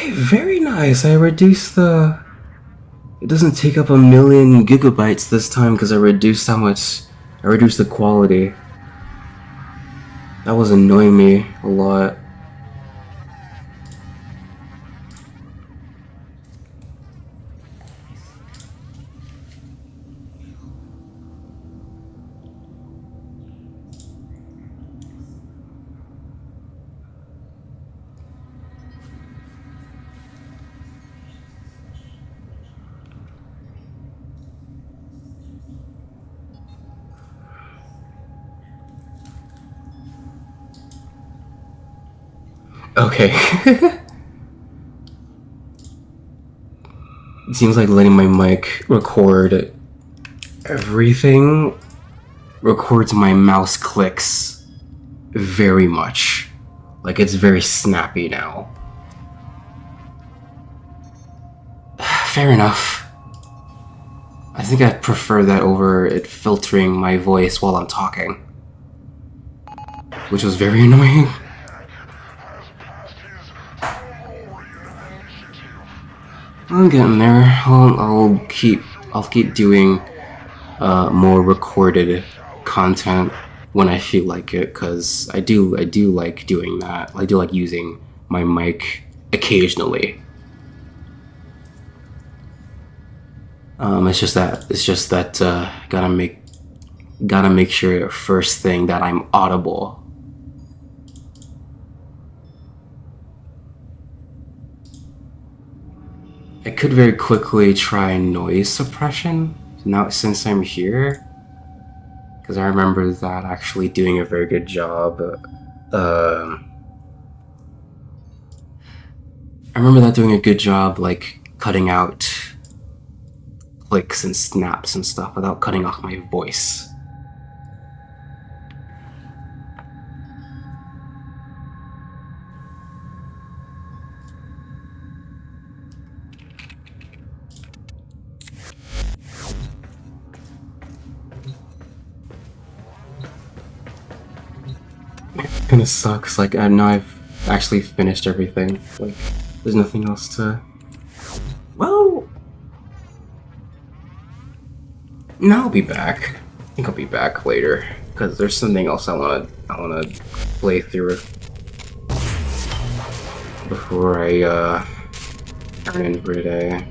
Okay, very nice. I reduced the... It doesn't take up 1,000,000 gigabytes this time because I reduced how much... I reduced the quality. That was annoying me a lot. Okay. It seems like letting my mic record everything records my mouse clicks very much. Like, it's very snappy now. Fair enough. I think I prefer that over it filtering my voice while I'm talking. Which was very annoying. I'm getting there. I'll keep doing more recorded content when I feel like it, because I do like doing that. I do like using my mic occasionally. It's just that gotta make sure first thing that I'm audible. I could very quickly try noise suppression now since I'm here, because I remember that actually doing a very good job. I remember that doing a good job, like cutting out clicks and snaps and stuff without cutting off my voice. Kinda sucks, like I know I've actually finished everything, like there's nothing else to... Well... No, I'll be back. I think I'll be back later, because there's something else I wanna play through before I turn in for today.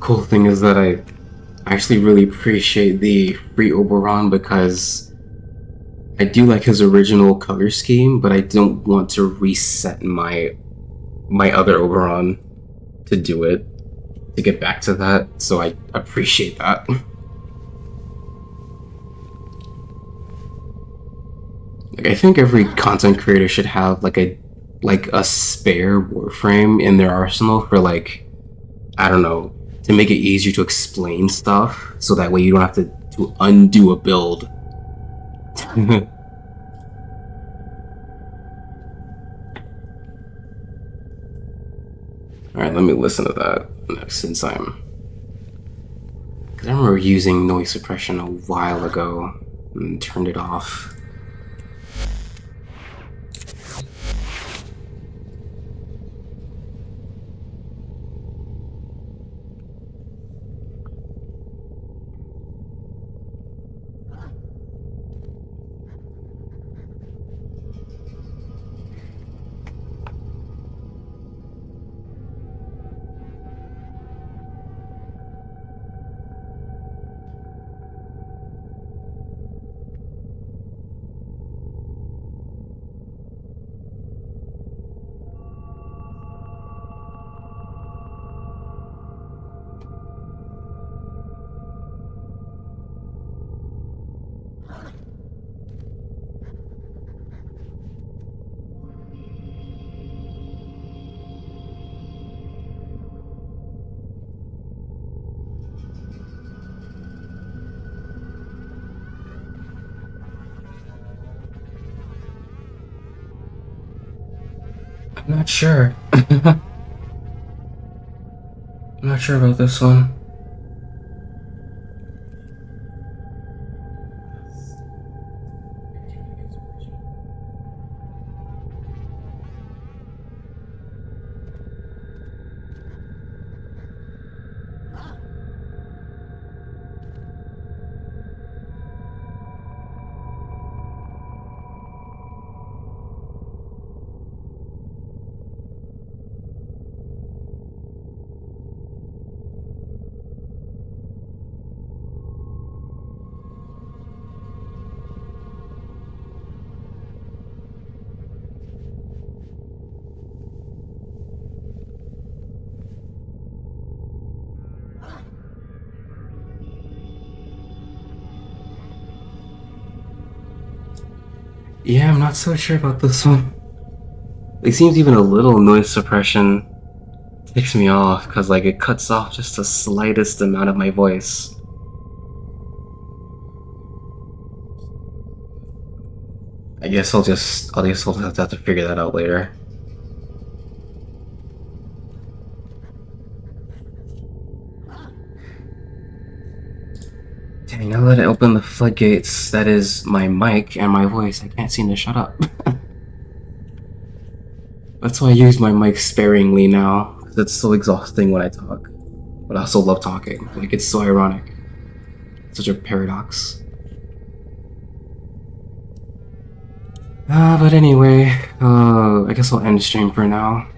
Cool thing is that I actually really appreciate the free Oberon, because I do like his original color scheme, but I don't want to reset my other Oberon to do it, to get back to that, so I appreciate that. Like, I think every content creator should have like a spare Warframe in their arsenal for, like, I don't know, to make it easier to explain stuff, so that way you don't have to undo a build. Alright, let me listen to that next, since I'm... Because I remember using noise suppression a while ago and turned it off. I'm not sure. I'm not sure about this one. Yeah, I'm not so sure about this one. It seems even a little noise suppression ticks me off, because like it cuts off just the slightest amount of my voice. I guess I'll just have to figure that out later. Dang, now that I open the floodgates, that is my mic and my voice. I can't seem to shut up. That's why I use my mic sparingly now, because it's so exhausting when I talk. But I also love talking. Like, it's so ironic. Such a paradox. But anyway, I guess I'll end the stream for now.